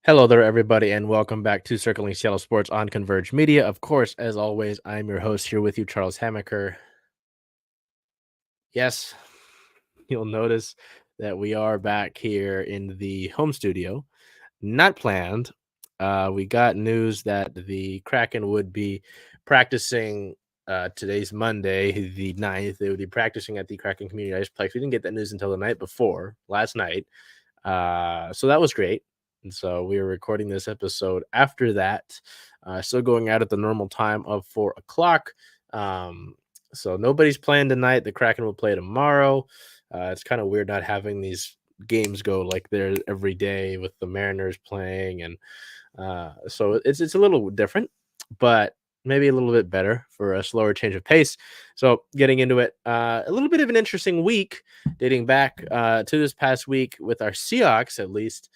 Hello there, everybody, and welcome back to Circling Seattle Sports on Converge Media. Of course, as always, I'm your host here with you, Charles Hamaker. Yes, you'll notice that we are back here in the home studio. Not planned. We got news that the Kraken would be practicing. Today's Monday, the 9th. They would be practicing at the Kraken Community Iceplex. We didn't get that news until the night before, last night. So that was great. And so we were recording this episode after that, still going out at the normal time of 4 o'clock. So nobody's playing tonight. The Kraken will play tomorrow. It's kind of weird not having these games go like they're every day with the Mariners playing. And so it's a little different, but maybe a little bit better for a slower change of pace. So getting into it, a little bit of an interesting week dating back to this past week with our Seahawks, at least,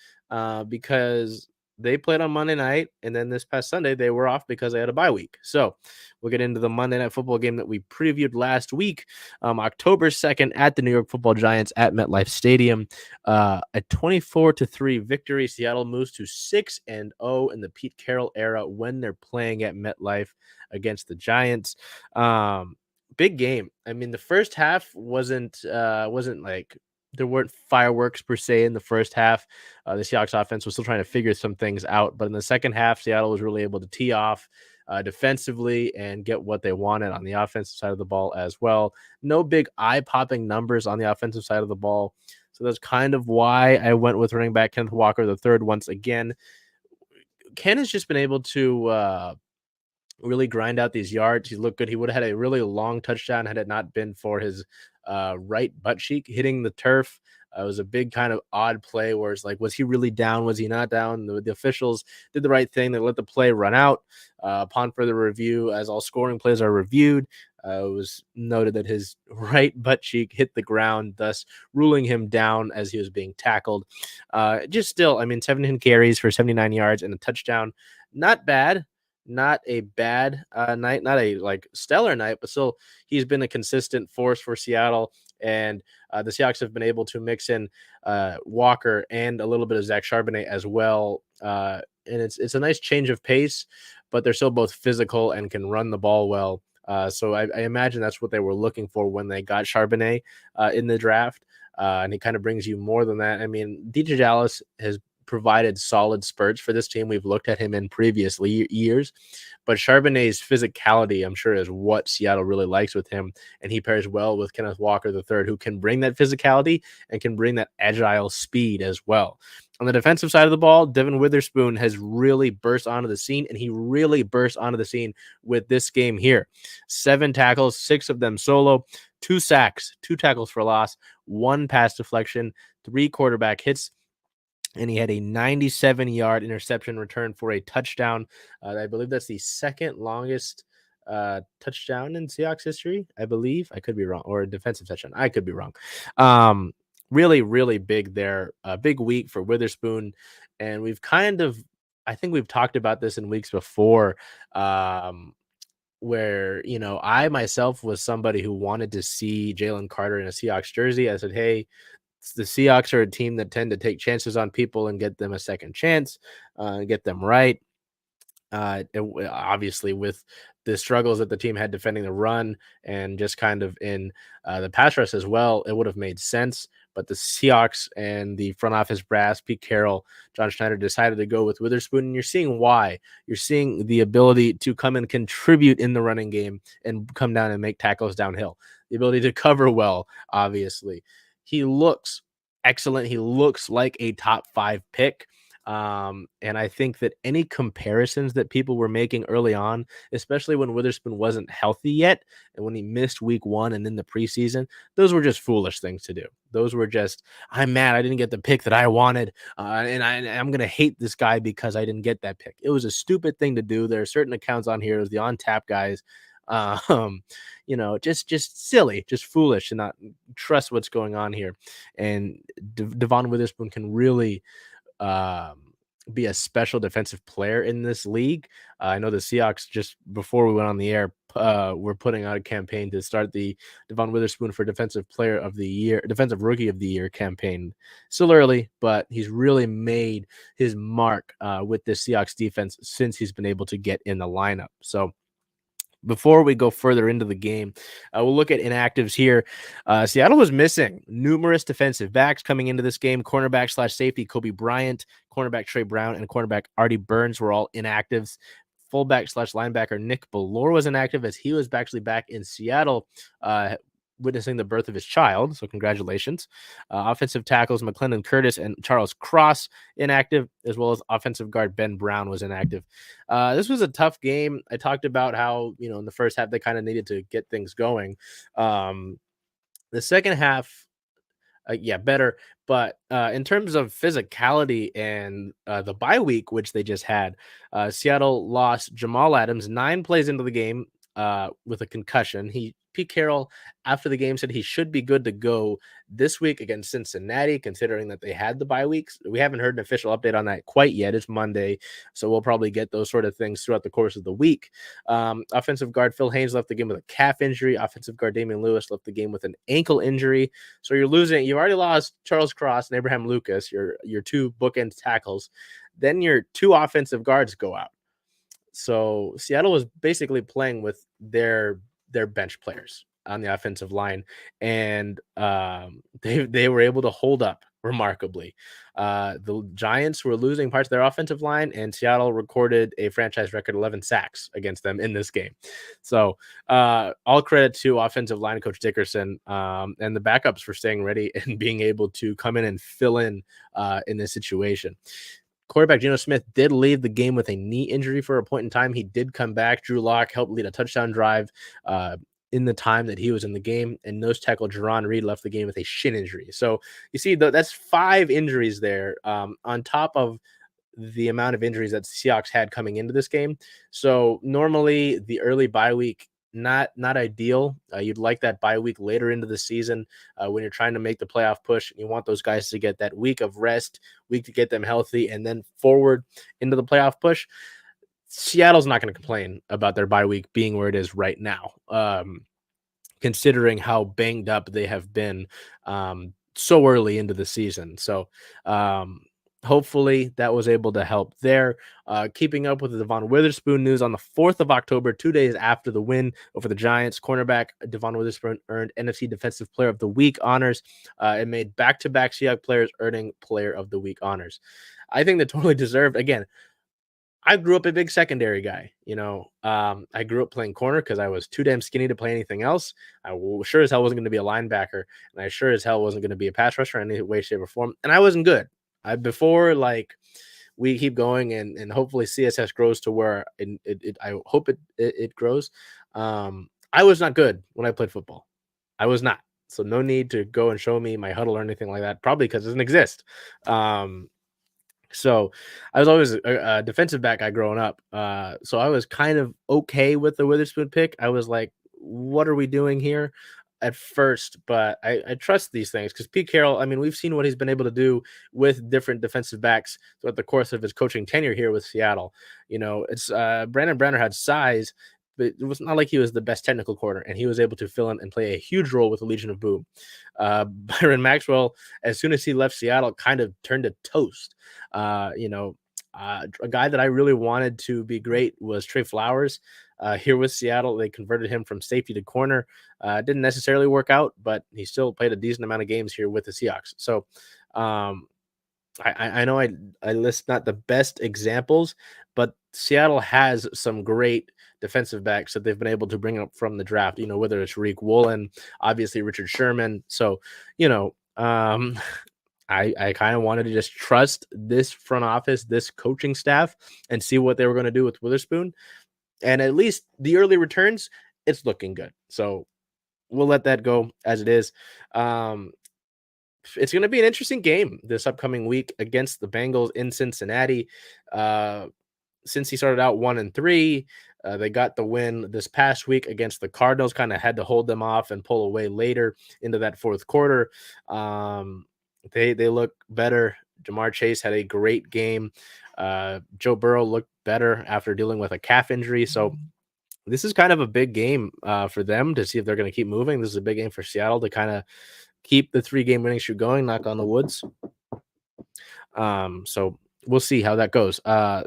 because they played on Monday night, and then this past Sunday they were off because they had a bye week. So we'll get into the Monday Night Football game that we previewed last week, October 2nd at the New York Football Giants at MetLife Stadium. A 24-3 victory. Seattle moves to 6-0 in the Pete Carroll era when they're playing at MetLife against the Giants. Big game. I mean, the first half wasn't like there weren't fireworks per se in the first half. The Seahawks offense was still trying to figure some things out, but in the second half, Seattle was really able to tee off defensively and get what they wanted on the offensive side of the ball as well. No big eye-popping numbers on the offensive side of the ball. So that's kind of why I went with running back Kenneth Walker III once again. Ken has just been able to really grind out these yards. He looked good. He would have had a really long touchdown had it not been for his right butt cheek hitting the turf. It was a big kind of odd play where it's like, was he really down? Was he not down? The officials did the right thing. They let the play run out. Upon further review, as all scoring plays are reviewed, it was noted that his right butt cheek hit the ground, thus ruling him down as he was being tackled. Just still, I mean, 17 carries for 79 yards and a touchdown. Not bad. Not a bad night, not a like stellar night, but still he's been a consistent force for Seattle. And the Seahawks have been able to mix in Walker and a little bit of Zach Charbonnet as well. And it's a nice change of pace, but they're still both physical and can run the ball well. So I imagine that's what they were looking for when they got Charbonnet in the draft. And he kind of brings you more than that. I mean, DJ Dallas has provided solid spurts for this team. We've looked at him in previous years, but Charbonnet's physicality, I'm sure, is what Seattle really likes with him, and he pairs well with Kenneth Walker III, who can bring that physicality and can bring that agile speed as well. On the defensive side of the ball, Devin Witherspoon has really burst onto the scene, and he really burst onto the scene with this game here. 7 tackles, 6 of them solo, 2 sacks, 2 tackles for loss, 1 pass deflection, 3 quarterback hits, and he had a 97-yard interception return for a touchdown. I believe that's the second longest touchdown in Seahawks history, I believe. I could be wrong. Or a defensive touchdown. I could be wrong. Really, really big there. A big week for Witherspoon. And we've I think we've talked about this in weeks before, where, I myself was somebody who wanted to see Jalen Carter in a Seahawks jersey. I said, hey, the Seahawks are a team that tend to take chances on people and get them a second chance, get them right. Obviously, with the struggles that the team had defending the run and just kind of in the pass rush as well, it would have made sense. But the Seahawks and the front office brass, Pete Carroll, John Schneider, decided to go with Witherspoon. And you're seeing why. You're seeing the ability to come and contribute in the running game and come down and make tackles downhill. The ability to cover well, obviously. He looks excellent. He looks like a top 5 pick. And I think that any comparisons that people were making early on, especially when Witherspoon wasn't healthy yet and when he missed week 1 and in the preseason, those were just foolish things to do. Those were just, I'm mad I didn't get the pick that I wanted, I'm going to hate this guy because I didn't get that pick. It was a stupid thing to do. There are certain accounts on here, the on tap guys, um, just silly, just foolish to not trust what's going on here. And Devon Witherspoon can really be a special defensive player in this league. I know the Seahawks, just before we went on the air, were putting out a campaign to start the Devon Witherspoon for Defensive Player of the Year, Defensive Rookie of the Year campaign. Still early, but he's really made his mark with the Seahawks defense since he's been able to get in the lineup. So before we go further into the game, we'll look at inactives here. Seattle was missing numerous defensive backs coming into this game. Cornerback / safety Kobe Bryant, cornerback Trey Brown, and cornerback Artie Burns were all inactives. Fullback / linebacker Nick Bellore was inactive as he was actually back in Seattle, witnessing the birth of his child. So congratulations. Offensive tackles McClendon Curtis and Charles Cross inactive, as well as offensive guard Ben Brown was inactive. This was a tough game. I talked about how, in the first half, they kind of needed to get things going. The second half, better. But in terms of physicality and the bye week, which they just had, Seattle lost Jamal Adams 9 plays into the game with a concussion. Pete Carroll, after the game, said he should be good to go this week against Cincinnati, considering that they had the bye weeks. We haven't heard an official update on that quite yet. It's Monday, so we'll probably get those sort of things throughout the course of the week. Offensive guard Phil Haynes left the game with a calf injury. Offensive guard Damian Lewis left the game with an ankle injury. So you've already lost Charles Cross and Abraham Lucas, your 2 bookend tackles. Then your 2 offensive guards go out. So Seattle was basically playing with their bench players on the offensive line, and they were able to hold up remarkably. The Giants were losing parts of their offensive line, and Seattle recorded a franchise record 11 sacks against them in this game. So all credit to offensive line coach Dickerson and the backups for staying ready and being able to come in and fill in this situation. Quarterback Geno Smith did leave the game with a knee injury for a point in time. He did come back. Drew Lock helped lead a touchdown drive in the time that he was in the game, and nose tackle Jerron Reed left the game with a shin injury. So you see, that's 5 injuries there on top of the amount of injuries that Seahawks had coming into this game. So normally the early bye week, not ideal. You'd like that bye week later into the season when you're trying to make the playoff push. You want those guys to get that week of rest, week to get them healthy, and then forward into the playoff push. Seattle's not going to complain about their bye week being where it is right now, considering how banged up they have been so early into the season. So hopefully that was able to help there. Keeping up with the Devon Witherspoon news, on the 4th of October, 2 days after the win over the Giants, cornerback Devon Witherspoon earned NFC Defensive Player of the Week honors and made back-to-back Seahawks players earning Player of the Week honors. I think they totally deserved. Again, I grew up a big secondary guy. I grew up playing corner because I was too damn skinny to play anything else. I sure as hell wasn't going to be a linebacker, and I sure as hell wasn't going to be a pass rusher in any way, shape, or form. And I wasn't good. Before we keep going and hopefully CSS grows to where I hope it grows. I was not good when I played football. I was not. So no need to go and show me my huddle or anything like that. Probably because it doesn't exist. So I was always a defensive back guy growing up. So I was kind of okay with the Witherspoon pick. I was like, what are we doing here at first? But I trust these things because Pete Carroll, we've seen what he's been able to do with different defensive backs throughout the course of his coaching tenure here with Seattle. It's Brandon Browner had size, but it was not like he was the best technical corner, and he was able to fill in and play a huge role with the Legion of Boom. Byron Maxwell, as soon as he left Seattle, kind of turned to toast. A guy that I really wanted to be great was Trey Flowers. Here with Seattle, they converted him from safety to corner. Didn't necessarily work out, but he still played a decent amount of games here with the Seahawks. So I know I list not the best examples, but Seattle has some great defensive backs that they've been able to bring up from the draft, whether it's Reek Woolen, obviously Richard Sherman. So, I kind of wanted to just trust this front office, this coaching staff, and see what they were going to do with Witherspoon. And at least the early returns, it's looking good. So we'll let that go as it is. Um, it's going to be an interesting game this upcoming week against the Bengals in Cincinnati. Uh, since he started out 1-3, they got the win this past week against the Cardinals. Kind of had to hold them off and pull away later into that fourth quarter. They look better. Jamar Chase had a great game. Joe Burrow looked better after dealing with a calf injury. So this is kind of a big game for them to see if they're going to keep moving. This is a big game for Seattle to kind of keep the 3-game winning streak going, knock on the woods. So we'll see how that goes.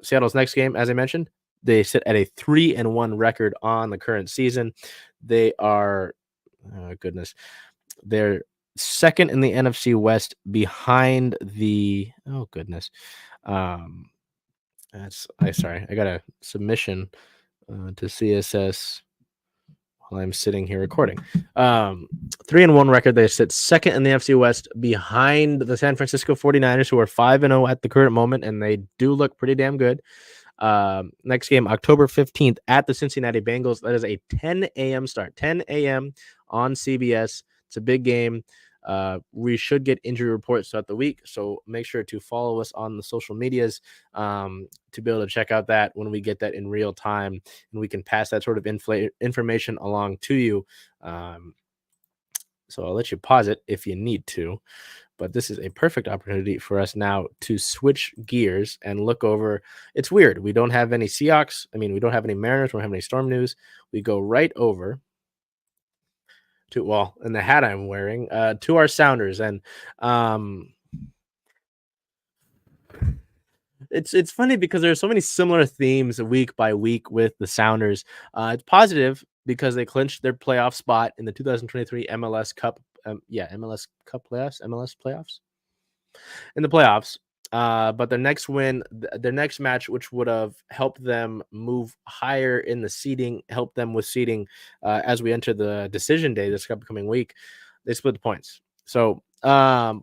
Seattle's next game, as I mentioned, they sit at a 3-1 record on the current season. They are, they're second in the NFC West behind the, I got a submission to CSS while I'm sitting here recording. 3-1 record. They sit second in the NFC West behind the San Francisco 49ers, who are 5-0 at the current moment, and they do look pretty damn good. Next game, October 15th at the Cincinnati Bengals. That is a 10 a.m. start, 10 a.m. on CBS. It's a big game. We should get injury reports throughout the week, so make sure to follow us on the social medias to be able to check out that when we get that in real time, and we can pass that sort of information along to you. So I'll let you pause it if you need to, but this is a perfect opportunity for us now to switch gears and look over. It's weird. We don't have any Seahawks. We don't have any Mariners. We don't have any Storm news. We go right over to, in the hat I'm wearing, to our Sounders. And it's funny because there's so many similar themes week by week with the Sounders. It's positive because they clinched their playoff spot in the 2023 MLS Cup. MLS Cup playoffs, MLS playoffs. In the playoffs. But their next win, their next match, which would have helped them move higher in the seeding, help them with seeding as we enter the decision day this upcoming week, they split the points. So,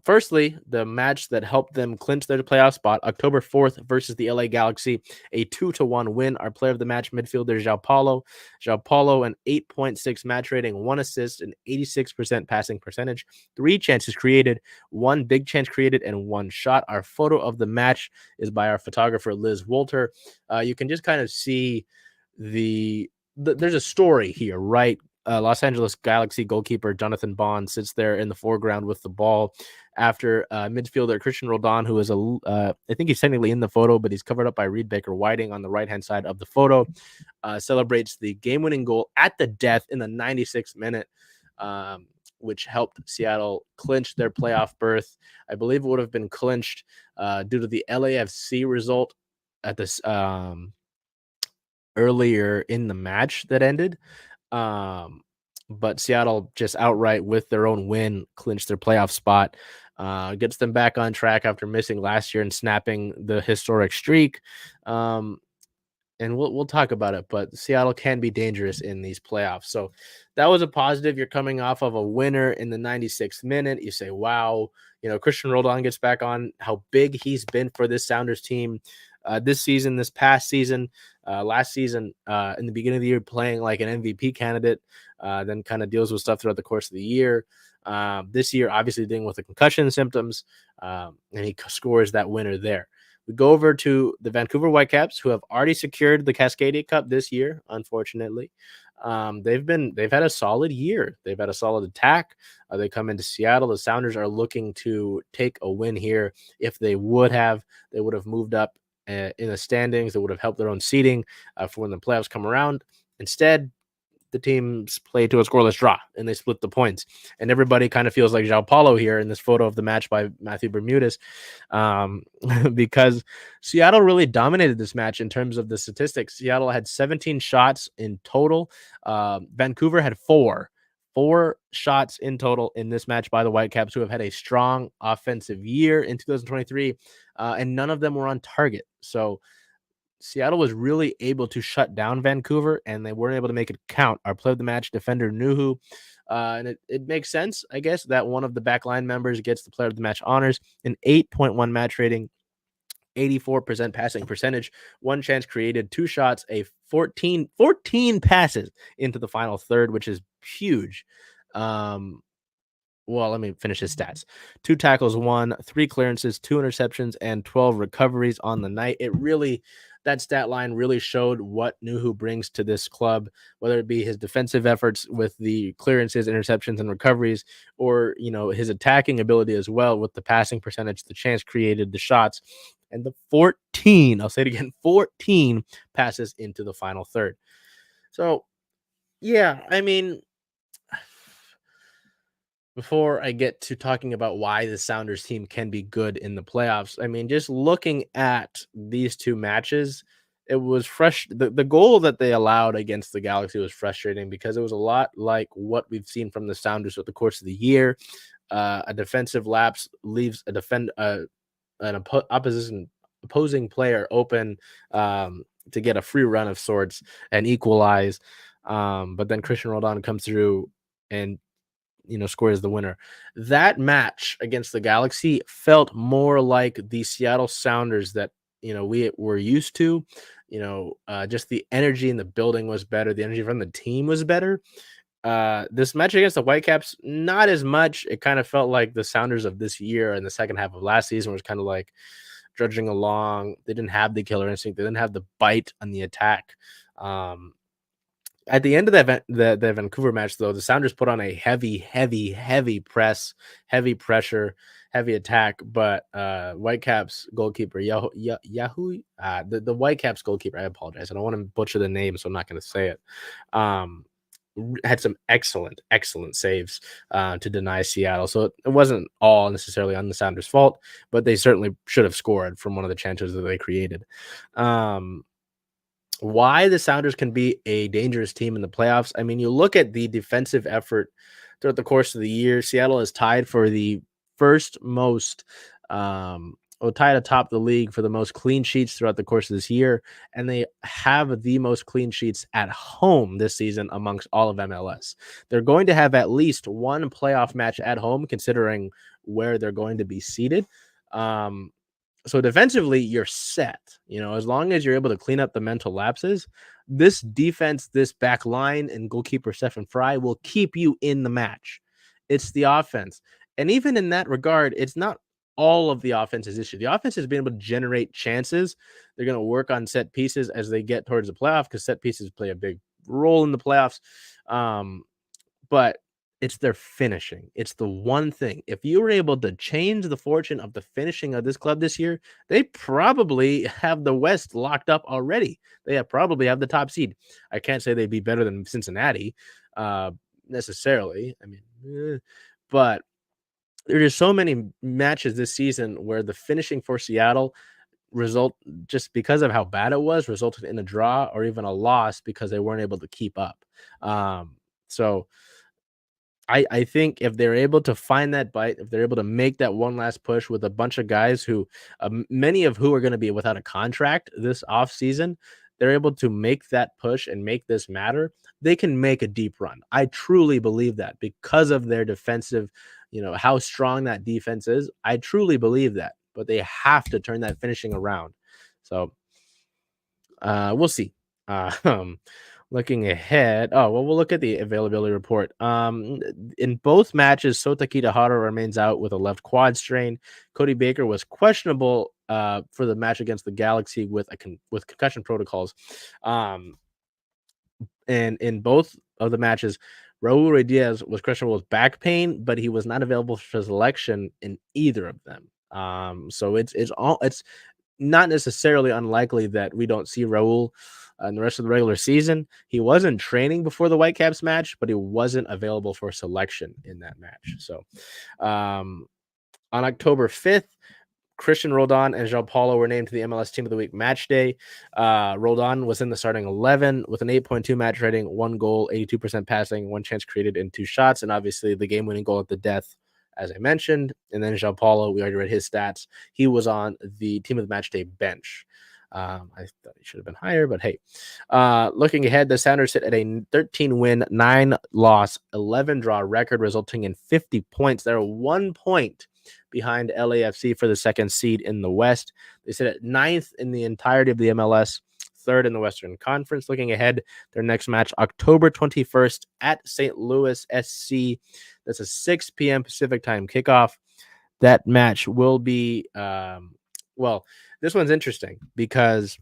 firstly, the match that helped them clinch their playoff spot, October 4th versus the LA Galaxy, a 2-1 win. Our player of the match, midfielder João Paulo, an 8.6 match rating, 1 assist, an 86% passing percentage, 3 chances created, 1 big chance created, and 1 shot. Our photo of the match is by our photographer, Liz Wolter. You can just kind of see there's a story here, right? Los Angeles Galaxy goalkeeper Jonathan Bond sits there in the foreground with the ball after midfielder Christian Roldan, who is I think he's technically in the photo, but he's covered up by Reed Baker Whiting on the right-hand side of the photo, celebrates the game-winning goal at the death in the 96th minute, which helped Seattle clinch their playoff berth. I believe it would have been clinched due to the LAFC result at this earlier in the match that ended. But Seattle just outright with their own win clinched their playoff spot, gets them back on track after missing last year and snapping the historic streak. And we'll talk about it, but Seattle can be dangerous in these playoffs. So that was a positive. You're coming off of a winner in the 96th minute. You say, wow, Christian Roldan gets back on how big he's been for this Sounders team this season, this past season, last season, in the beginning of the year, playing like an MVP candidate, then kind of deals with stuff throughout the course of the year. This year, obviously dealing with the concussion symptoms, and he scores that winner there. We go over to the Vancouver Whitecaps, who have already secured the Cascadia Cup this year, unfortunately. They've had a solid year. They've had a solid attack. They come into Seattle. The Sounders are looking to take a win here. If they would have moved up in the standings. It would have helped their own seeding for when the playoffs come around. Instead, the teams play to a scoreless draw, and they split the points. And everybody kind of feels like João Paulo here in this photo of the match by Matthew Bermudez, because Seattle really dominated this match in terms of the statistics. Seattle had 17 shots in total. Vancouver had 4 shots in total in this match by the Whitecaps, who have had a strong offensive year in 2023, and none of them were on target. So Seattle was really able to shut down Vancouver, and they weren't able to make it count. Our player of the match, defender Nuhu, and it makes sense, I guess, that one of the backline members gets the player of the match honors. An 8.1 match rating, 84% passing percentage, one chance created, two shots, a 14 passes into the final third, which is huge. Well, let me finish his stats. 2 tackles, 1, 3 clearances, 2 interceptions, and 12 recoveries on the night. That stat line really showed what Nuhu brings to this club, whether it be his defensive efforts with the clearances, interceptions, and recoveries, or, his attacking ability as well with the passing percentage, the chance created, the shots, and the 14, I'll say it again, 14 passes into the final third. So, yeah, I mean, before I get to talking about why the Sounders team can be good in the playoffs, I mean, just looking at these two matches, it was fresh. The goal that they allowed against the Galaxy was frustrating because it was a lot like what we've seen from the Sounders over the course of the year. A defensive lapse leaves an opposing player open to get a free run of sorts and equalize. But then Christian Roldan comes through and scores the winner. That match against the Galaxy felt more like the Seattle Sounders that we were used to. Just the energy in the building was better. The energy from the team was better. This match against the Whitecaps, not as much. It kind of felt like the Sounders of this year and the second half of last season was kind of like drudging along. They didn't have the killer instinct. They didn't have the bite on the attack. At the end of the Vancouver match, though, the Sounders put on a heavy press, heavy pressure, heavy attack. But Whitecaps goalkeeper Yahoo, the Whitecaps goalkeeper. I apologize. I don't want to butcher the name, so I'm not going to say it. Had some excellent saves to deny Seattle. So it wasn't all necessarily on the Sounders' fault, but they certainly should have scored from one of the chances that they created. Why the Sounders can be a dangerous team in the playoffs. I mean, you look at the defensive effort throughout the course of the year. Seattle is tied for the first most, tied atop the league for the most clean sheets throughout the course of this year. And they have the most clean sheets at home this season amongst all of MLS. They're going to have at least one playoff match at home, considering where they're going to be seated. So defensively, you're set. As long as you're able to clean up the mental lapses, this defense, this back line, and goalkeeper Stephen Fry will keep you in the match. It's the offense. And even in that regard, it's not all of the offense's issue. The offense has been able to generate chances. They're going to work on set pieces as they get towards the playoff because set pieces play a big role in the playoffs. But it's their finishing. It's the one thing. If you were able to change the fortune of the finishing of this club this year, they probably have the West locked up already. They probably have the top seed. I can't say they'd be better than Cincinnati necessarily. I mean, but there are so many matches this season where the finishing for Seattle just because of how bad it was, resulted in a draw or even a loss because they weren't able to keep up. So I think if they're able to find that bite, if they're able to make that one last push with a bunch of guys who, many of who are going to be without a contract this offseason, they're able to make that push and make this matter, they can make a deep run. I truly believe that because of their defensive, how strong that defense is. I truly believe that, but they have to turn that finishing around. So we'll see. Looking ahead, we'll look at the availability report. In both matches, Sota Kitahara remains out with a left quad strain. Cody Baker was questionable for the match against the Galaxy with concussion protocols. And in both of the matches, Raul Ruidiaz was questionable with back pain, but he was not available for selection in either of them. So it's not necessarily unlikely that we don't see Raul in the rest of the regular season. He wasn't training before the Whitecaps match, but he wasn't available for selection in that match. So on October 5th, Christian Roldan and João Paulo were named to the MLS Team of the Week match day. Roldan was in the starting 11 with an 8.2 match rating, 1 goal, 82% passing, 1 chance created, and 2 shots. And obviously the game-winning goal at the death, as I mentioned. And then João Paulo, we already read his stats. He was on the Team of the Match Day bench. I thought he should have been higher, but hey. Looking ahead, the Sounders sit at a 13 win, 9 loss, 11 draw record, resulting in 50 points. They're 1 point behind LAFC for the second seed in the West. They sit at 9th in the entirety of the MLS, 3rd in the Western Conference. Looking ahead, their next match, October 21st at St. Louis SC. That's a 6 p.m. Pacific time kickoff. That match will be, well, this one's interesting because,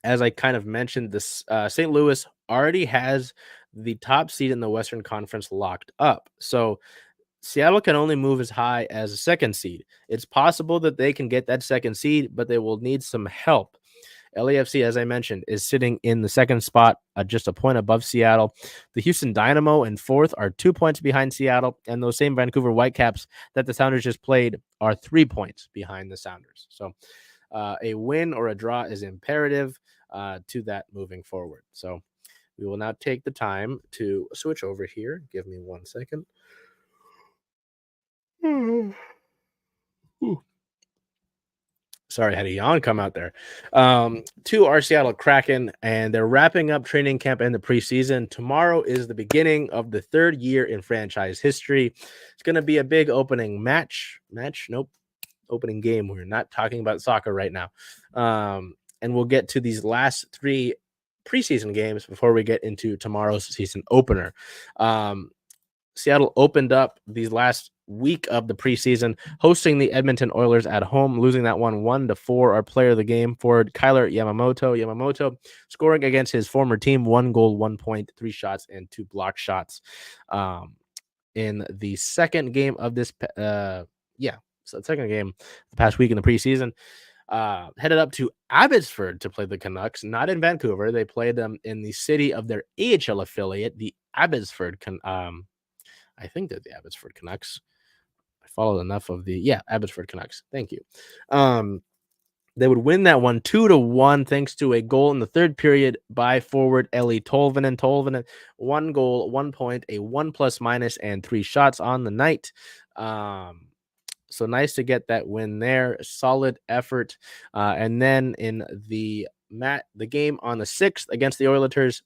as I kind of mentioned, this St. Louis already has the top seed in the Western Conference locked up. So Seattle can only move as high as a second seed. It's possible that they can get that second seed, but they will need some help. LAFC, as I mentioned, is sitting in the second spot, just a point above Seattle. The Houston Dynamo in 4th are 2 points behind Seattle, and those same Vancouver Whitecaps that the Sounders just played are 3 points behind the Sounders. So a win or a draw is imperative to that moving forward. So we will now take the time to switch over here. Give me 1 second. Sorry, I had a yawn come out there. To our Seattle Kraken, and they're wrapping up training camp and the preseason. Tomorrow is the beginning of the 3rd year in franchise history. It's going to be a big opening match. Nope. Opening game. We're not talking about soccer right now. And we'll get to these last 3 preseason games before we get into tomorrow's season opener. Seattle opened up these last week of the preseason, hosting the Edmonton Oilers at home, losing that one 1-4. Our player of the game, forward Kyler Yamamoto scoring against his former team, 1 goal, 1 point, 3 shots, and 2 block shots. In the second game of this, second game the past week in the preseason, headed up to Abbotsford to play the Canucks, not in Vancouver. They played them in the city of their AHL affiliate, the Abbotsford. I think they're the Abbotsford Canucks. I followed enough of Abbotsford Canucks. Thank you. They would win that one 2-1 thanks to a goal in the 3rd period by forward Eli Tolvanen. Tolvanen, 1 goal, 1 point, a 1+- and 3 shots on the night. So nice to get that win there. Solid effort. And then in the game on the 6th against the Oilers.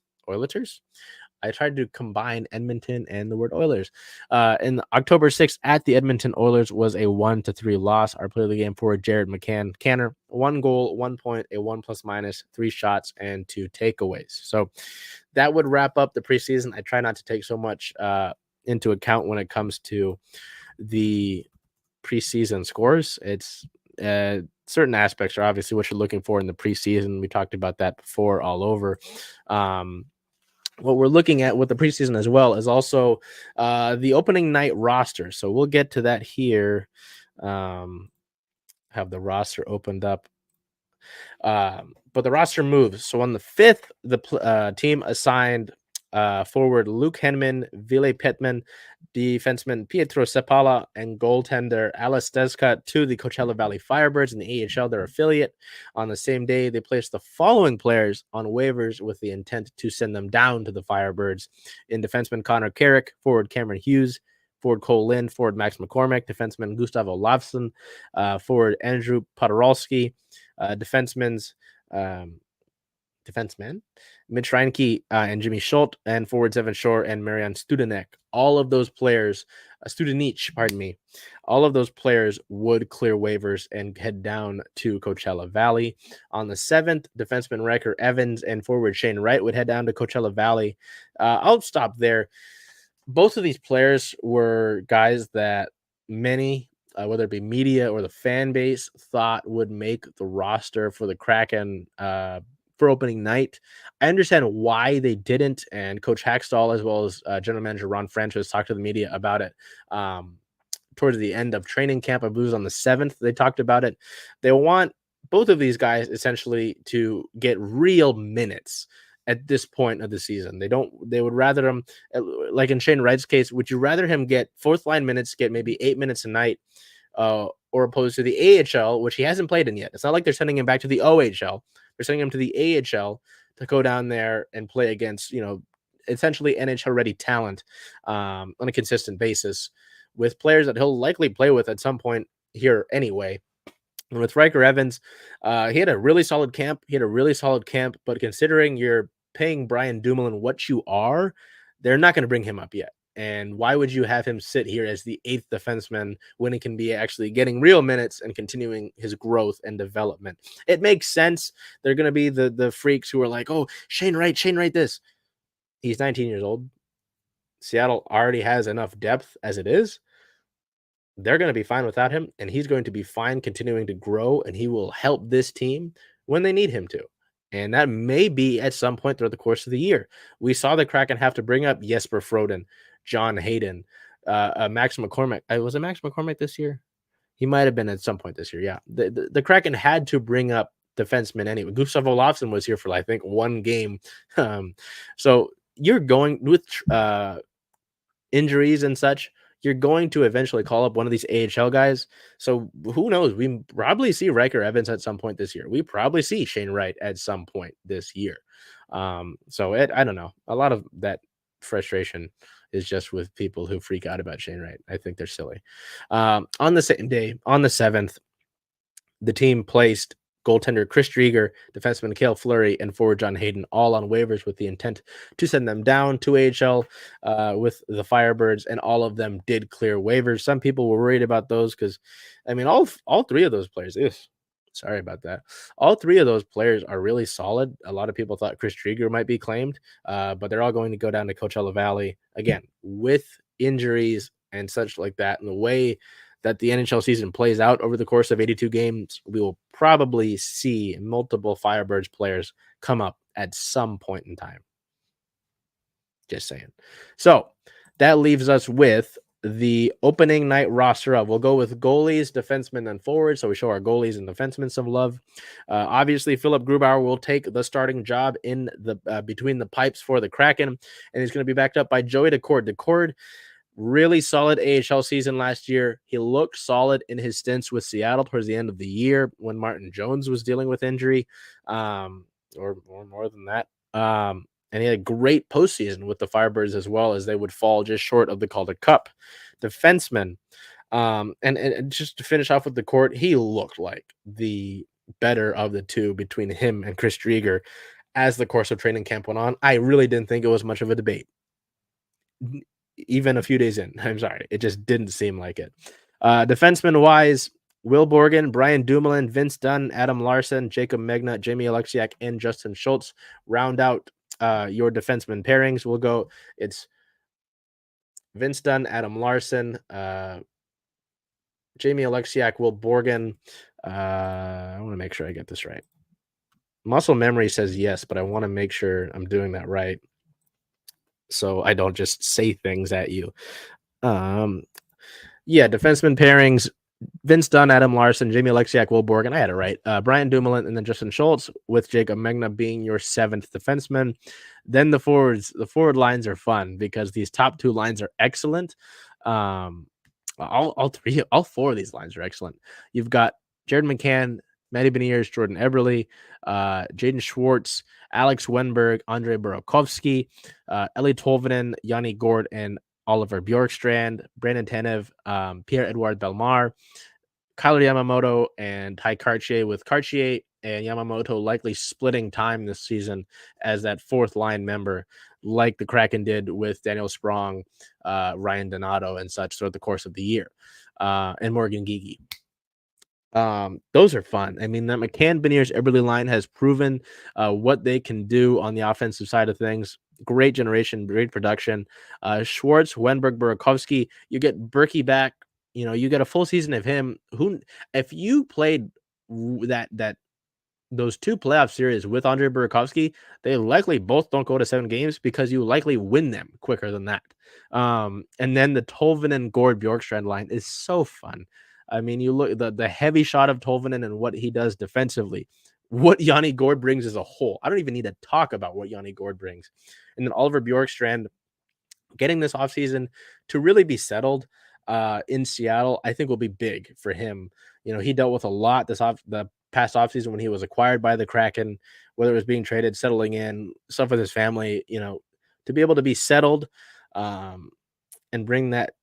I tried to combine Edmonton and the word Oilers. In October 6th at the Edmonton Oilers was a 1-3 loss. Our player of the game forward, Jared Canner, 1 goal, 1 point, a 1+-, 3 shots, and 2 takeaways. So that would wrap up the preseason. I try not to take so much into account when it comes to the preseason scores. It's certain aspects are obviously what you're looking for in the preseason. We talked about that before all over. What we're looking at with the preseason as well is also the opening night roster. So we'll get to that here. Have the roster opened up. But the roster moves. So on the 5th, the team assigned forward Luke Henman, Ville Pittman, defenseman Pietro Sepala, and goaltender Alice Deska to the Coachella Valley Firebirds in the AHL, their affiliate. On the same day, they placed the following players on waivers with the intent to send them down to the Firebirds: in defenseman Connor Carrick, forward Cameron Hughes, forward Cole Lynn, forward Max McCormick, defenseman Gustavo Lavson, forward Andrew Podorowski, defensemen Mitch Reinke and Jimmy Schultz, and forwards Evan Shore and Marian Studenek. All of those players, all of those players would clear waivers and head down to Coachella Valley. On the 7th, defenseman Riker Evans and forward Shane Wright would head down to Coachella Valley. I'll stop there. Both of these players were guys that many, whether it be media or the fan base, thought would make the roster for the Kraken for opening night. I understand why they didn't, and Coach Hackstall, as well as General Manager Ron Francis, talked to the media about it towards the end of training camp. I believe it was on the 7th. They talked about it. They want both of these guys essentially to get real minutes at this point of the season. They would rather them, like in Shane Wright's case, would you rather him get 4th line minutes, get maybe 8 minutes a night, or opposed to the AHL, which he hasn't played in yet? It's not like they're sending him back to the OHL. They're sending him to the AHL to go down there and play against, essentially NHL-ready talent on a consistent basis with players that he'll likely play with at some point here anyway. And with Riker Evans, he had a really solid camp. But considering you're paying Brian Dumoulin what you are, they're not going to bring him up yet. And why would you have him sit here as the eighth defenseman when he can be actually getting real minutes and continuing his growth and development? It makes sense. They're going to be the freaks who are like, oh, Shane Wright, this. He's 19 years old. Seattle already has enough depth as it is. They're going to be fine without him, and he's going to be fine continuing to grow, and he will help this team when they need him to. And that may be at some point throughout the course of the year. We saw the Kraken have to bring up Jesper Froden, John Hayden, Max McCormick. Was it Max McCormick this year? He might have been at some point this year. Yeah. The Kraken had to bring up defensemen anyway. Gustav Olofsson was here for, I think, one game. So you're going with injuries and such, you're going to eventually call up one of these AHL guys. So who knows? We probably see Riker Evans at some point this year. We probably see Shane Wright at some point this year. I don't know. A lot of that frustration is just with people who freak out about Shane Wright. I think they're silly. On the same day, on the 7th, the team placed goaltender Chris Drieger, defenseman Cale Fleury, and forward John Hayden all on waivers with the intent to send them down to AHL with the Firebirds, and all of them did clear waivers. Some people were worried about those because, I mean, all three of those players, sorry about that. All three of those players are really solid. A lot of people thought Chris Drieger might be claimed, but they're all going to go down to Coachella Valley again with injuries and such like that. And the way that the NHL season plays out over the course of 82 games, we will probably see multiple Firebirds players come up at some point in time. Just saying. So that leaves us with the opening night roster of. We'll go with goalies, defensemen, and forwards. So we show our goalies and defensemen some love. Obviously, Philip Grubauer will take the starting job in the between the pipes for the Kraken, and he's going to be backed up by Joey Daccord. Daccord, really solid AHL season last year. He looked solid in his stints with Seattle towards the end of the year when Martin Jones was dealing with injury, or more than that. And he had a great postseason with the Firebirds as well, as they would fall just short of the Calder Cup. Defenseman, and just to finish off with the court, he looked like the better of the two between him and Chris Drieger as the course of training camp went on. I really didn't think it was much of a debate. Even a few days in, I'm sorry, it just didn't seem like it. Defenseman wise, Will Borgen, Brian Dumoulin, Vince Dunn, Adam Larson, Jacob Megna, Jamie Alexiak, and Justin Schultz round out your defenseman pairings. We'll go. It's Vince Dunn, Adam Larson, Jamie Alexiak, Will Borgen. I want to make sure I get this right. Muscle memory says yes, but I want to make sure I'm doing that right, so I don't just say things at you. Defenseman pairings: Vince Dunn, Adam Larson, Jamie Alexiak, Will Borgen. I had it right. Brian Dumoulin, and then Justin Schultz, with Jacob Megna being your 7th defenseman. Then the forwards. The forward lines are fun because these top two lines are excellent. All four of these lines are excellent. You've got Jared McCann, Matty Beniers, Jordan Eberle, Jaden Schwartz, Alex Wenberg, Andre Burakovsky, Eli Tolvanen, Yanni Gord, and Oliver Bjorkstrand, Brandon Tanev, Pierre-Edouard Bellemare, Kyler Yamamoto, and Ty Cartier, with Cartier and Yamamoto likely splitting time this season as that fourth line member, like the Kraken did with Daniel Sprong, Ryan Donato, and such throughout the course of the year, and Morgan Geekie. Those are fun. I mean, that McCann, Beniers, Eberle line has proven what they can do on the offensive side of things. Great generation, great production. Schwartz, Wenberg, Burakovsky, you get Berkey back. You know, you get a full season of him. Who, if you played those two playoff series with Andre Burakovsky, they likely both don't go to 7 games because you likely win them quicker than that. And then the Tolvanen, Gord, Bjorkstrand line is so fun. I mean, you look the heavy shot of Tolvanen and what he does defensively, what Yanni Gord brings as a whole. I don't even need to talk about what Yanni Gord brings. And then Oliver Bjorkstrand getting this offseason to really be settled in Seattle, I think will be big for him. You know, he dealt with a lot the past offseason when he was acquired by the Kraken, whether it was being traded, settling in, stuff with his family, you know, to be able to be settled and bring that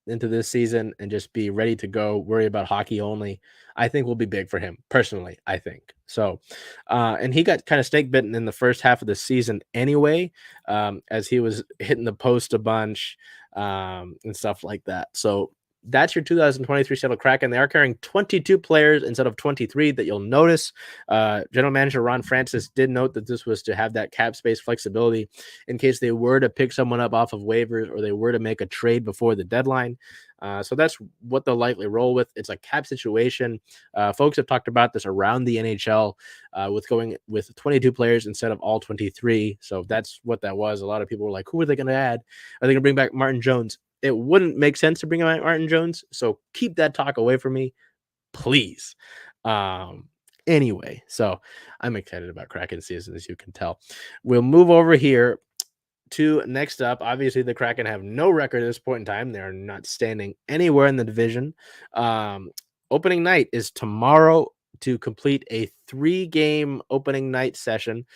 into this season and just be ready to go, worry about hockey only, I think will be big for him personally. I think so. And he got kind of snake bitten in the first half of the season anyway, as he was hitting the post a bunch and stuff like that. So that's your 2023 Seattle Kraken. They are carrying 22 players instead of 23 that you'll notice. General Manager Ron Francis did note that this was to have that cap space flexibility in case they were to pick someone up off of waivers or they were to make a trade before the deadline. So that's what they'll likely roll with. It's a cap situation. Folks have talked about this around the NHL with going with 22 players instead of all 23. So that's what that was. A lot of people were like, who are they going to add? Are they going to bring back Martin Jones? It wouldn't make sense to bring back Martin Jones. So keep that talk away from me, please. Anyway, so I'm excited about Kraken season, as you can tell. We'll move over here to next up. Obviously, the Kraken have no record at this point in time. They're not standing anywhere in the division. Opening night is tomorrow to complete a 3-game opening night session.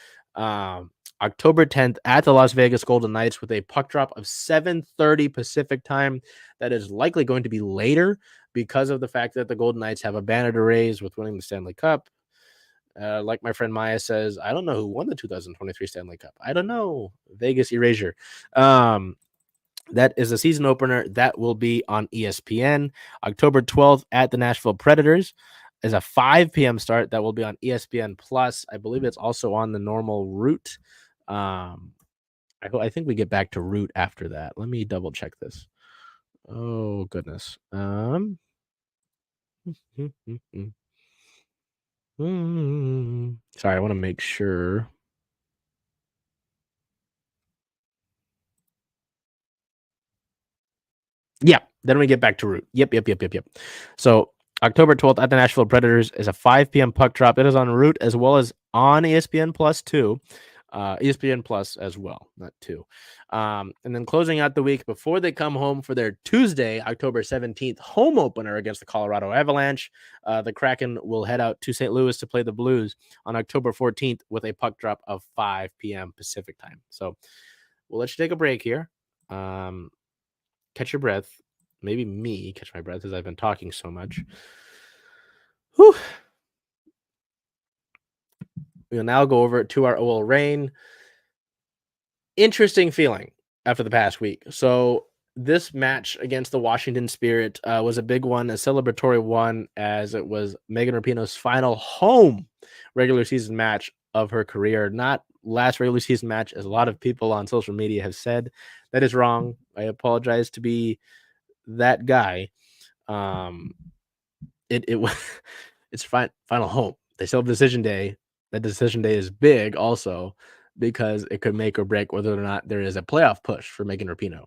October 10th at the Las Vegas Golden Knights with a puck drop of 7:30 Pacific time. That is likely going to be later because of the fact that the Golden Knights have a banner to raise with winning the Stanley Cup. Like my friend Maya says, I don't know who won the 2023 Stanley Cup. I don't know. Vegas erasure. That is a season opener. That will be on ESPN. October 12th at the Nashville Predators is a 5 p.m. start. That will be on ESPN Plus. I believe it's also on the normal route. I think we get back to route after that. Let me double check this. Oh, goodness. Sorry, I want to make sure. Yeah, then we get back to route. Yep. So October 12th at the Nashville Predators is a 5 p.m. puck drop. It is on route as well as on ESPN Plus 2. ESPN Plus as well, not 2. And then closing out the week before they come home for their Tuesday, October 17th home opener against the Colorado Avalanche. The Kraken will head out to St. Louis to play the Blues on October 14th with a puck drop of 5 p.m. Pacific time. So we'll let you take a break here. Catch your breath. Maybe me catch my breath as I've been talking so much. Whew. We'll now go over to our OL Reign. Interesting feeling after the past week. So this match against the Washington Spirit was a big one, a celebratory one, as it was Megan Rapinoe's final home regular season match of her career. Not last regular season match, as a lot of people on social media have said. That is wrong. I apologize to be that guy. It's final home. They still have decision day. That decision day is big also because it could make or break whether or not there is a playoff push for Megan Rapinoe.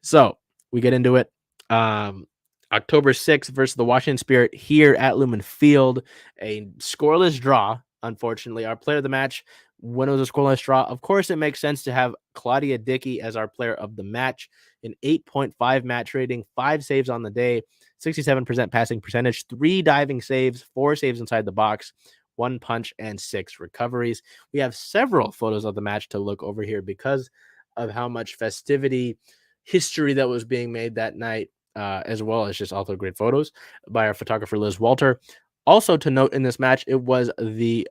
So we get into it. October 6th versus the Washington Spirit here at Lumen Field, a scoreless draw. Unfortunately, our player of the match, when it was a scoreless draw, of course, it makes sense to have Claudia Dickey as our player of the match. An 8.5 match rating, 5 saves on the day, 67% passing percentage, 3 diving saves, 4 saves inside the box, 1 punch, and 6 recoveries. We have several photos of the match to look over here because of how much festivity, history that was being made that night, as well as just also great photos by our photographer, Liz Walter. Also to note in this match, it was a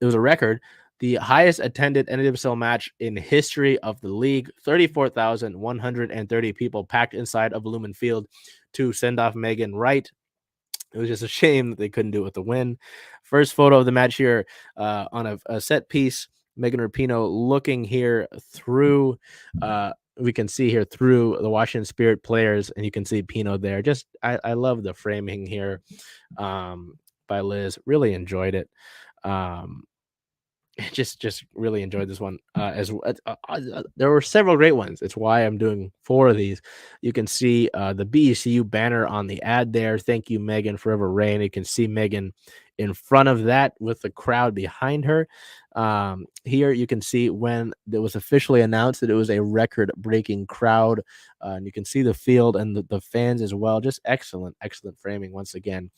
record, the highest attended NWSL match in history of the league. 34,130 people packed inside of Lumen Field to send off Megan Wright. It was just a shame that they couldn't do it with the win. First photo of the match here on a set piece. Megan Rapinoe looking here through, we can see here through the Washington Spirit players, and you can see Pino there. Just, I love the framing here by Liz. Really enjoyed it. Just really enjoyed this one. There were several great ones. It's why I'm doing 4 of these. You can see the BECU banner on the ad there. Thank you, Megan, forever reign. You can see Megan in front of that with the crowd behind her. Here you can see when it was officially announced that it was a record-breaking crowd. And you can see the field and the fans as well. Just excellent framing once again.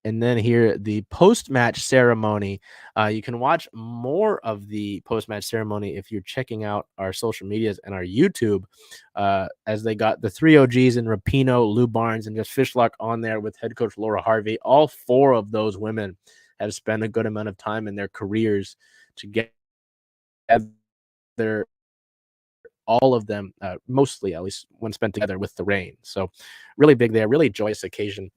And then here, the post-match ceremony. You can watch more of the post-match ceremony if you're checking out our social medias and our YouTube, as they got the three OGs and Rapinoe, Lou Barnes, and just Fishlock on there with head coach Laura Harvey. All four of those women have spent a good amount of time in their careers together. All of them, mostly at least, when spent together with the Reign. So really big there, really joyous occasion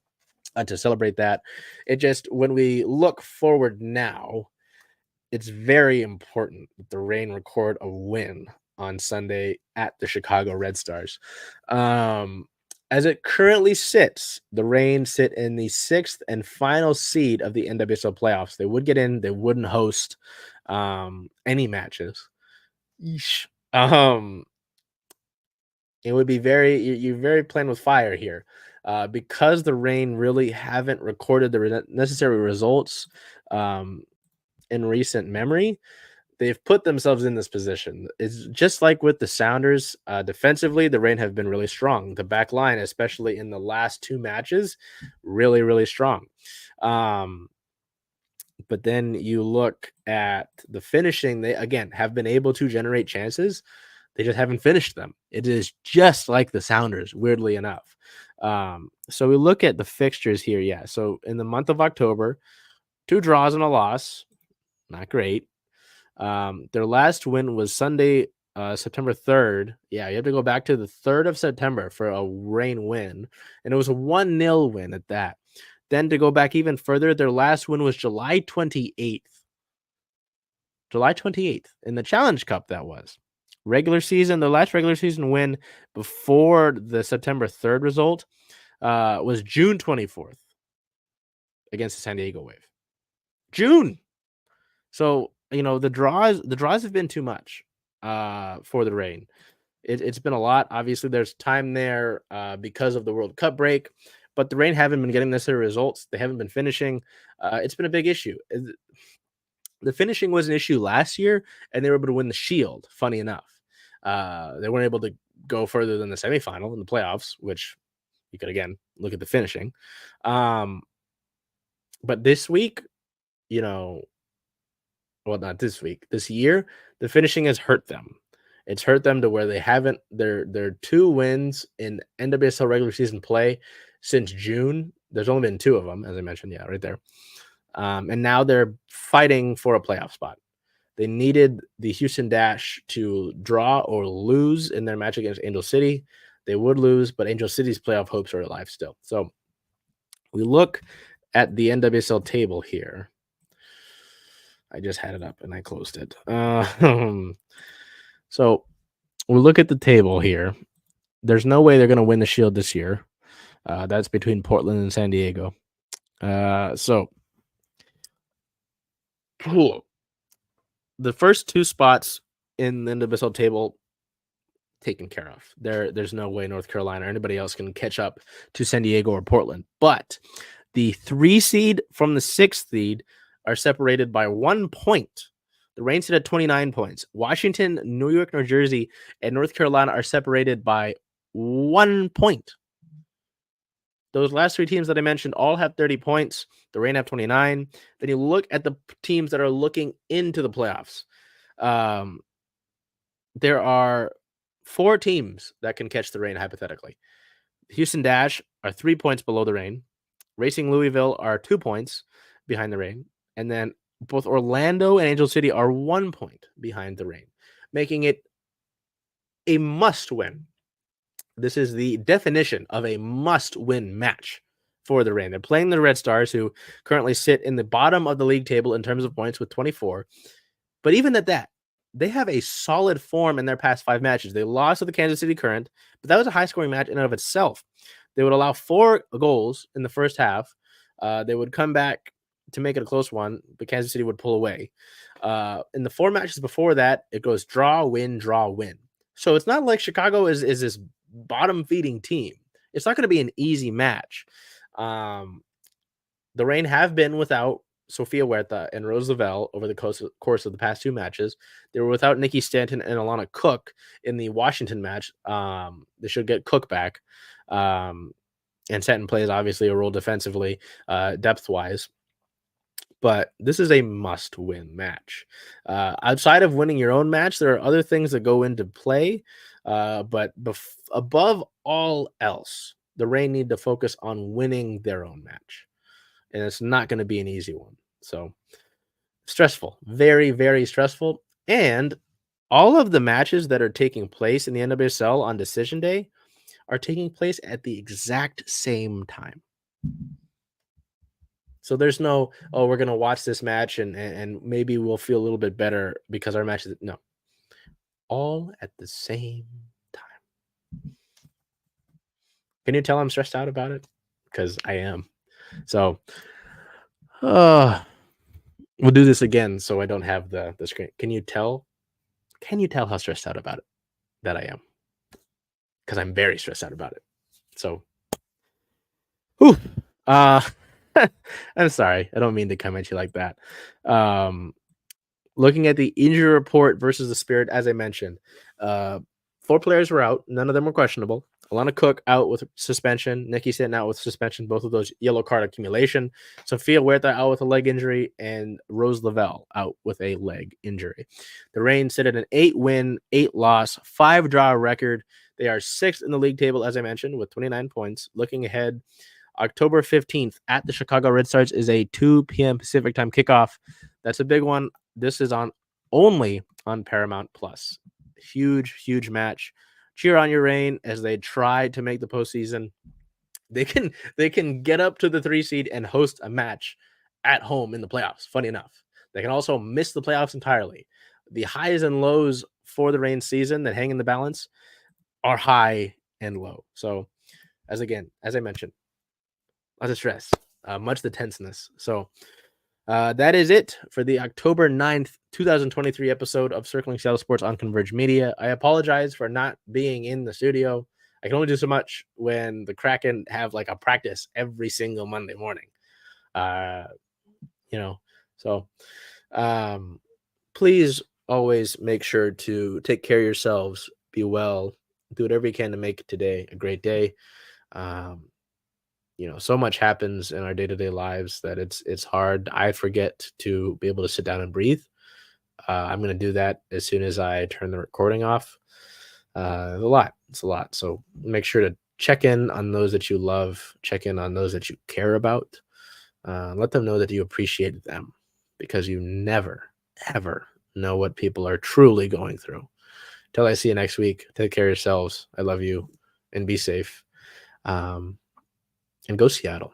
to celebrate that. It just, when we look forward now, it's very important that the Reign record a win on Sunday at the Chicago Red Stars. As it currently sits, the Reign sit in the 6th and final seed of the NWSL playoffs. They would get in, they wouldn't host any matches. Yeesh. It would be you're very playing with fire here, because the Reign really haven't recorded the necessary results in recent memory. They've put themselves in this position. It's just like with the Sounders. Defensively, the Reign have been really strong. The back line, especially in the last 2 matches, really, really strong. But then you look at the finishing, they again have been able to generate chances. They just haven't finished them. It is just like the Sounders, weirdly enough. So we look at the fixtures here. Yeah. So in the month of October, 2 draws and a loss. Not great. Their last win was Sunday, September 3rd. Yeah, you have to go back to the 3rd of September for a Reign win. And it was a 1-0 win at that. Then to go back even further, their last win was July 28th. July 28th in the Challenge Cup, that was. Regular season, the last regular season win before the September 3rd result was June 24th against the San Diego Wave. June. So, the draws have been too much for the Reign. It's been a lot. Obviously, there's time there because of the World Cup break, but the Reign haven't been getting necessary results. They haven't been finishing. It's been a big issue. The finishing was an issue last year, and they were able to win the Shield, funny enough. They weren't able to go further than the semifinal in the playoffs, which you could, again, look at the finishing. But this week, well, not this week, this year, the finishing has hurt them. It's hurt them to where they haven't, their 2 wins in NWSL regular season play since June. There's only been 2 of them, as I mentioned. Yeah, right there. And now they're fighting for a playoff spot. They needed the Houston Dash to draw or lose in their match against Angel City. They would lose, but Angel City's playoff hopes are alive still. So we look at the NWSL table here. I just had it up and I closed it. So we look at the table here. There's no way they're going to win the Shield this year. That's between Portland and San Diego. So cool. The first 2 spots in the NWSL table taken care of. There's no way North Carolina or anybody else can catch up to San Diego or Portland. But the 3 seed from the 6th seed are separated by 1 point. The Reign sit at 29 points. Washington, New York, New Jersey, and North Carolina are separated by 1 point. Those last 3 teams that I mentioned all have 30 points. The Reign have 29. Then you look at the teams that are looking into the playoffs. There are 4 teams that can catch the Reign, hypothetically. Houston Dash are 3 points below the Reign. Racing Louisville are 2 points behind the Reign. And then both Orlando and Angel City are 1 point behind the Reign, making it a must-win. This is the definition of a must-win match for the Reign. They're playing the Red Stars, who currently sit in the bottom of the league table in terms of points with 24. But even at that, they have a solid form in their past 5 matches. They lost to the Kansas City Current, but that was a high-scoring match in and of itself. They would allow 4 goals in the first half. They would come back to make it a close one, but Kansas City would pull away. In the 4 matches before that, it goes draw, win, draw, win. So it's not like Chicago is this bottom-feeding team. It's not going to be an easy match. The Reign have been without Sofia Huerta and Rose Lavelle over the course of the past 2 matches. They were without Nikki Stanton and Alana Cook in the Washington match. They should get Cook back. and Seton plays obviously a role defensively, depth-wise. But this is a must-win match. Outside of winning your own match, there are other things that go into play. But above all else, the Reign need to focus on winning their own match, and it's not going to be an easy one. So stressful, very, very stressful. And all of the matches that are taking place in the NWSL on decision day are taking place at the exact same time. So there's no, oh, we're gonna watch this match and maybe we'll feel a little bit better because our match is no, all at the same time. Can you tell I'm stressed out about it? Because I am. So we'll do this again so I don't have the screen. Can you tell? Can you tell how stressed out about it that I am? Because I'm very stressed out about it. So whew, I'm sorry. I don't mean to come at you like that. Looking at the injury report versus the Spirit, as I mentioned, 4 players were out. None of them were questionable. Alana Cook out with suspension. Nikki Sitton out with suspension. Both of those yellow card accumulation. Sophia Huerta out with a leg injury. And Rose Lavelle out with a leg injury. The Reign sit at an 8-win, 8-loss, 5-draw record. They are 6th in the league table, as I mentioned, with 29 points. Looking ahead, October 15th at the Chicago Red Stars is a 2 p.m. Pacific time kickoff. That's a big one. This is only on Paramount Plus. Huge match. Cheer on your Reign as they try to make the postseason. They can get up to the 3 seed and host a match at home in the playoffs. Funny enough, they can also miss the playoffs entirely. The highs and lows for the Reign season that hang in the balance are high and low. So, as I mentioned, lots of stress, much the tenseness. So that is it for the October 9th, 2023 episode of Circling Seattle Sports on Converge Media. I apologize for not being in the studio. I can only do so much when the Kraken have like a practice every single Monday morning. So please always make sure to take care of yourselves, be well, do whatever you can to make today a great day. So much happens in our day-to-day lives that it's hard. I forget to be able to sit down and breathe. I'm going to do that as soon as I turn the recording off. It's a lot. So make sure to check in on those that you love, check in on those that you care about. Let them know that you appreciate them, because you never, ever know what people are truly going through. Till I see you next week, take care of yourselves. I love you, and be safe. And go Seattle.